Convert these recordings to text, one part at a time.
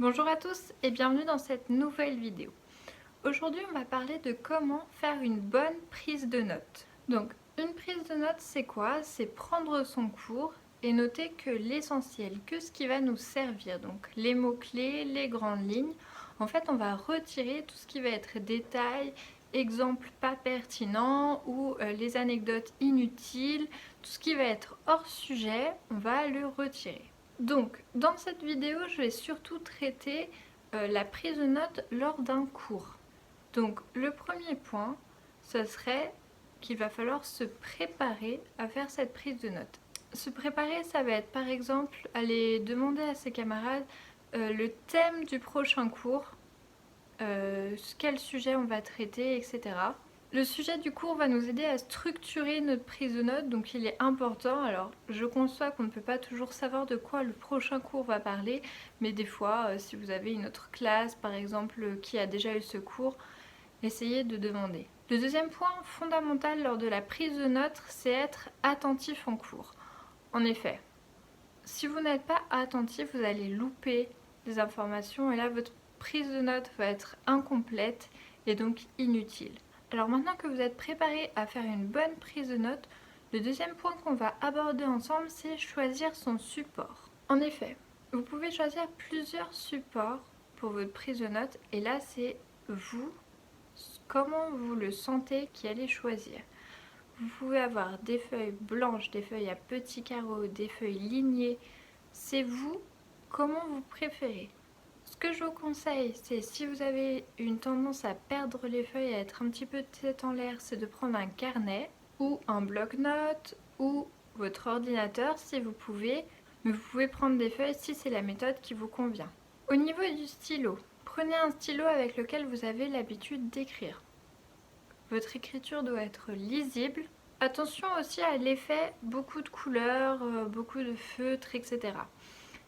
Bonjour à tous et bienvenue dans cette nouvelle vidéo. Aujourd'hui on va parler de comment faire une bonne prise de notes. Donc une prise de notes c'est quoi? C'est prendre son cours et noter que l'essentiel, que ce qui va nous servir, donc les mots-clés, les grandes lignes. En fait on va retirer tout ce qui va être détails, exemples pas pertinents ou les anecdotes inutiles, tout ce qui va être hors sujet, on va le retirer. Donc, dans cette vidéo, je vais surtout traiter la prise de notes lors d'un cours. Donc, le premier point, ce serait qu'il va falloir se préparer à faire cette prise de notes. Se préparer, ça va être par exemple aller demander à ses camarades le thème du prochain cours, quel sujet on va traiter, etc. Le sujet du cours va nous aider à structurer notre prise de notes, donc il est important. Alors, je conçois qu'on ne peut pas toujours savoir de quoi le prochain cours va parler, mais des fois, si vous avez une autre classe, par exemple, qui a déjà eu ce cours, essayez de demander. Le deuxième point fondamental lors de la prise de notes, c'est être attentif en cours. En effet, si vous n'êtes pas attentif, vous allez louper des informations et là, votre prise de notes va être incomplète et donc inutile. Alors maintenant que vous êtes préparé à faire une bonne prise de notes, le deuxième point qu'on va aborder ensemble, c'est choisir son support. En effet, vous pouvez choisir plusieurs supports pour votre prise de notes et là, c'est vous, comment vous le sentez qui allez choisir. Vous pouvez avoir des feuilles blanches, des feuilles à petits carreaux, des feuilles lignées. C'est vous, comment vous préférez. Ce que je vous conseille, c'est si vous avez une tendance à perdre les feuilles, à être un petit peu tête en l'air, c'est de prendre un carnet ou un bloc-notes ou votre ordinateur si vous pouvez. Mais vous pouvez prendre des feuilles si c'est la méthode qui vous convient. Au niveau du stylo, prenez un stylo avec lequel vous avez l'habitude d'écrire. Votre écriture doit être lisible. Attention aussi à l'effet, beaucoup de couleurs, beaucoup de feutres, etc.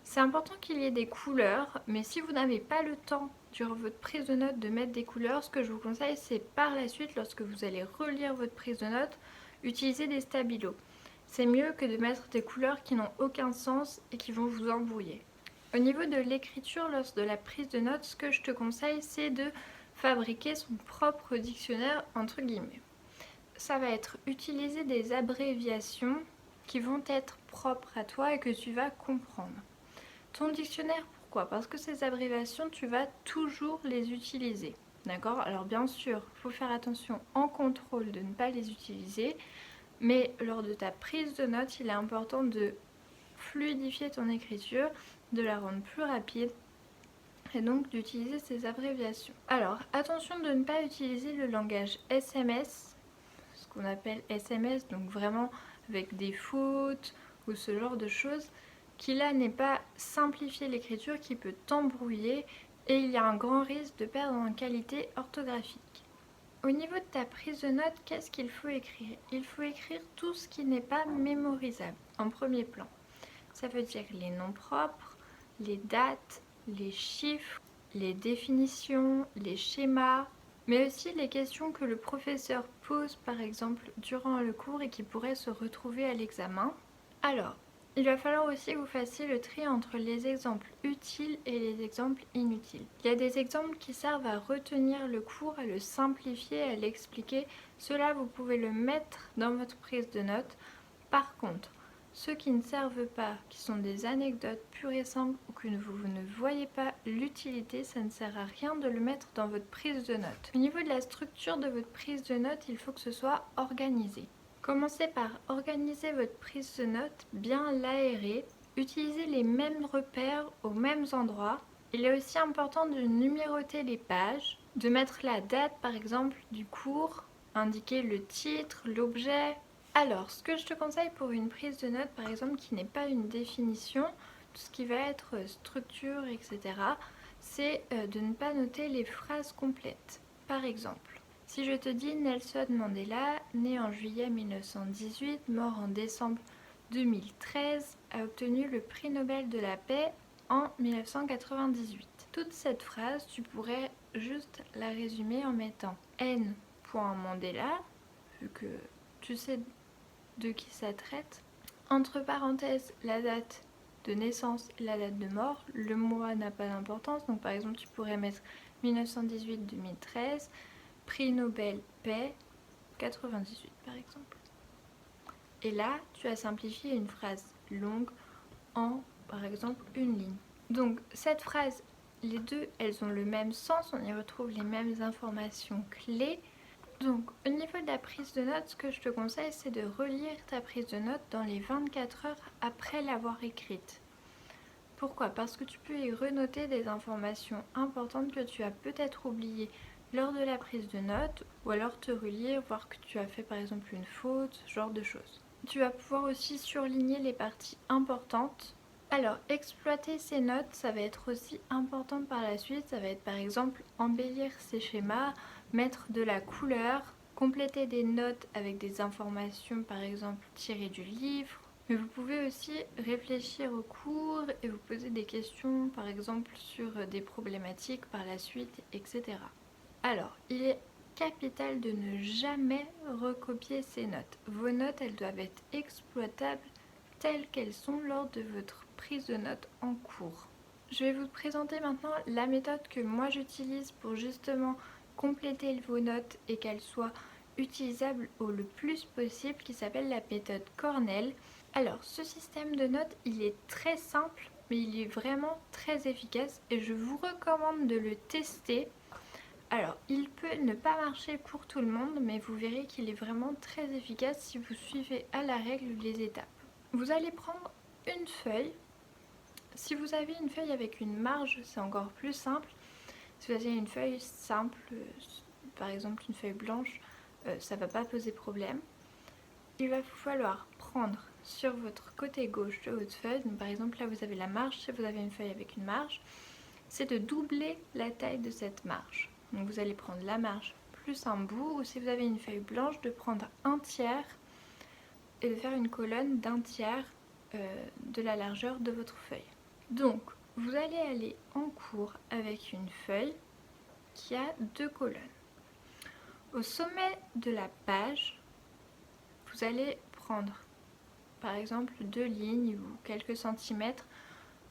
C'est important qu'il y ait des couleurs, mais si vous n'avez pas le temps durant votre prise de notes de mettre des couleurs, ce que je vous conseille, c'est par la suite, lorsque vous allez relire votre prise de notes, utiliser des stabilos. C'est mieux que de mettre des couleurs qui n'ont aucun sens et qui vont vous embrouiller. Au niveau de l'écriture, lors de la prise de notes, ce que je te conseille, c'est de fabriquer son propre dictionnaire, entre guillemets. Ça va être utiliser des abréviations qui vont être propres à toi et que tu vas comprendre. Ton dictionnaire, pourquoi? Parce que ces abréviations, tu vas toujours les utiliser. D'accord? Alors bien sûr, il faut faire attention en contrôle de ne pas les utiliser, mais lors de ta prise de notes, il est important de fluidifier ton écriture, de la rendre plus rapide et donc d'utiliser ces abréviations. Alors attention de ne pas utiliser le langage SMS, ce qu'on appelle SMS, donc vraiment avec des fautes ou ce genre de choses, qui là n'est pas simplifier l'écriture, qui peut t'embrouiller et il y a un grand risque de perdre en qualité orthographique. Au niveau de ta prise de notes, qu'est-ce qu'il faut écrire? Il faut écrire tout ce qui n'est pas mémorisable en premier plan. Ça veut dire les noms propres, les dates, les chiffres, les définitions, les schémas, mais aussi les questions que le professeur pose par exemple durant le cours et qui pourraient se retrouver à l'examen. Alors, il va falloir aussi que vous fassiez le tri entre les exemples utiles et les exemples inutiles. Il y a des exemples qui servent à retenir le cours, à le simplifier, à l'expliquer. Cela, vous pouvez le mettre dans votre prise de notes. Par contre, ceux qui ne servent pas, qui sont des anecdotes pures et simples ou que vous ne voyez pas l'utilité, ça ne sert à rien de le mettre dans votre prise de notes. Au niveau de la structure de votre prise de notes, il faut que ce soit organisé. Commencez par organiser votre prise de notes, bien l'aérer, utilisez les mêmes repères aux mêmes endroits. Il est aussi important de numéroter les pages, de mettre la date par exemple du cours, indiquer le titre, l'objet. Alors, ce que je te conseille pour une prise de notes par exemple qui n'est pas une définition, tout ce qui va être structure, etc., c'est de ne pas noter les phrases complètes. Par exemple, si je te dis Nelson Mandela, né en juillet 1918, mort en décembre 2013, a obtenu le prix Nobel de la paix en 1998. Toute cette phrase, tu pourrais juste la résumer en mettant N. Mandela, vu que tu sais de qui ça traite. Entre parenthèses, la date de naissance et la date de mort. Le mois n'a pas d'importance, donc par exemple tu pourrais mettre 1918-2013, prix Nobel paix 98 par exemple. Et là, tu as simplifié une phrase longue en, par exemple, une ligne. Donc cette phrase, les deux, elles ont le même sens, on y retrouve les mêmes informations clés. Donc au niveau de la prise de notes, ce que je te conseille, c'est de relire ta prise de notes dans les 24 heures après l'avoir écrite. Pourquoi? Parce que tu peux y renoter des informations importantes que tu as peut-être oubliées lors de la prise de notes, ou alors te relire, voir que tu as fait par exemple une faute, ce genre de choses. Tu vas pouvoir aussi surligner les parties importantes. Alors, exploiter ces notes, ça va être aussi important par la suite. Ça va être par exemple embellir ces schémas, mettre de la couleur, compléter des notes avec des informations par exemple tirées du livre. Mais vous pouvez aussi réfléchir au cours et vous poser des questions par exemple sur des problématiques par la suite, etc. Alors, il est capital de ne jamais recopier ces notes. Vos notes, elles doivent être exploitables telles qu'elles sont lors de votre prise de notes en cours. Je vais vous présenter maintenant la méthode que moi j'utilise pour justement compléter vos notes et qu'elles soient utilisables au le plus possible, qui s'appelle la méthode Cornell. Alors, ce système de notes, il est très simple, mais il est vraiment très efficace et je vous recommande de le tester. Alors, il peut ne pas marcher pour tout le monde, mais vous verrez qu'il est vraiment très efficace si vous suivez à la règle les étapes. Vous allez prendre une feuille. Si vous avez une feuille avec une marge, c'est encore plus simple. Si vous avez une feuille simple, par exemple une feuille blanche, ça ne va pas poser problème. Il va vous falloir prendre sur votre côté gauche de votre feuille, donc par exemple là vous avez la marge, si vous avez une feuille avec une marge, c'est de doubler la taille de cette marge. Donc vous allez prendre la marge plus un bout, ou si vous avez une feuille blanche, de prendre un tiers et de faire une colonne d'un tiers de la largeur de votre feuille. Donc vous allez aller en cours avec une feuille qui a deux colonnes. Au sommet de la page, vous allez prendre par exemple 2 lignes ou quelques centimètres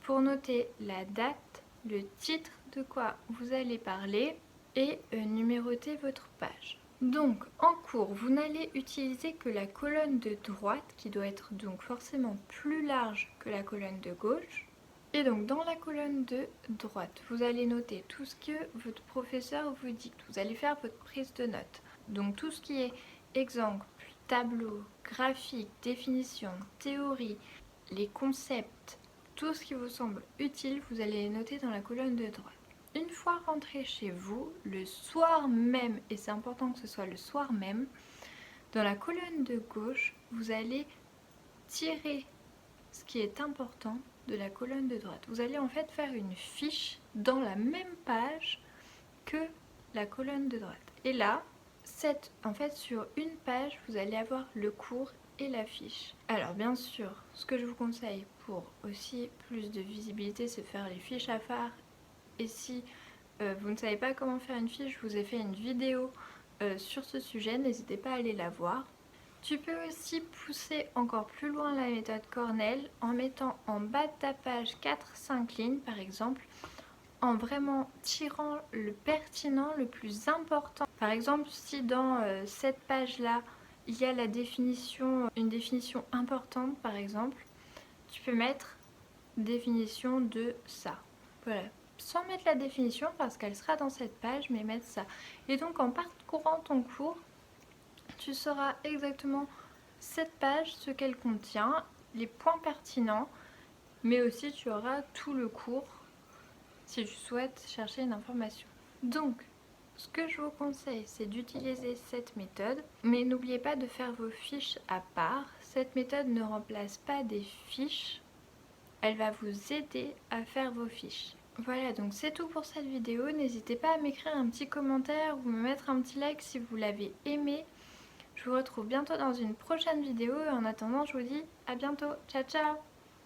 pour noter la date, le titre de quoi vous allez parler et numéroter votre page. Donc en cours, vous n'allez utiliser que la colonne de droite qui doit être donc forcément plus large que la colonne de gauche. Et donc dans la colonne de droite, vous allez noter tout ce que votre professeur vous dicte. Vous allez faire votre prise de notes. Donc tout ce qui est exemple, tableau, graphique, définition, théorie, les concepts, tout ce qui vous semble utile, vous allez les noter dans la colonne de droite. Une fois rentré chez vous, le soir même, et c'est important que ce soit le soir même, dans la colonne de gauche, vous allez tirer ce qui est important de la colonne de droite. Vous allez en fait faire une fiche dans la même page que la colonne de droite. Et là, en fait, sur une page, vous allez avoir le cours et la fiche. Alors bien sûr, ce que je vous conseille pour aussi plus de visibilité, c'est de faire les fiches à phare. Et si vous ne savez pas comment faire une fiche, je vous ai fait une vidéo sur ce sujet, n'hésitez pas à aller la voir. Tu peux aussi pousser encore plus loin la méthode Cornell en mettant en bas de ta page 4-5 lignes par exemple, en vraiment tirant le pertinent, le plus important. Par exemple, si dans cette page-là, il y a la définition, une définition importante par exemple, tu peux mettre définition de ça. Voilà. Sans mettre la définition parce qu'elle sera dans cette page, mais mettre ça. Et donc en parcourant ton cours, tu sauras exactement cette page, ce qu'elle contient, les points pertinents, mais aussi tu auras tout le cours si tu souhaites chercher une information. Donc, ce que je vous conseille, c'est d'utiliser cette méthode, mais n'oubliez pas de faire vos fiches à part. Cette méthode ne remplace pas des fiches, elle va vous aider à faire vos fiches. Voilà, donc c'est tout pour cette vidéo. N'hésitez pas à m'écrire un petit commentaire ou me mettre un petit like si vous l'avez aimé. Je vous retrouve bientôt dans une prochaine vidéo et en attendant, je vous dis à bientôt. Ciao, ciao!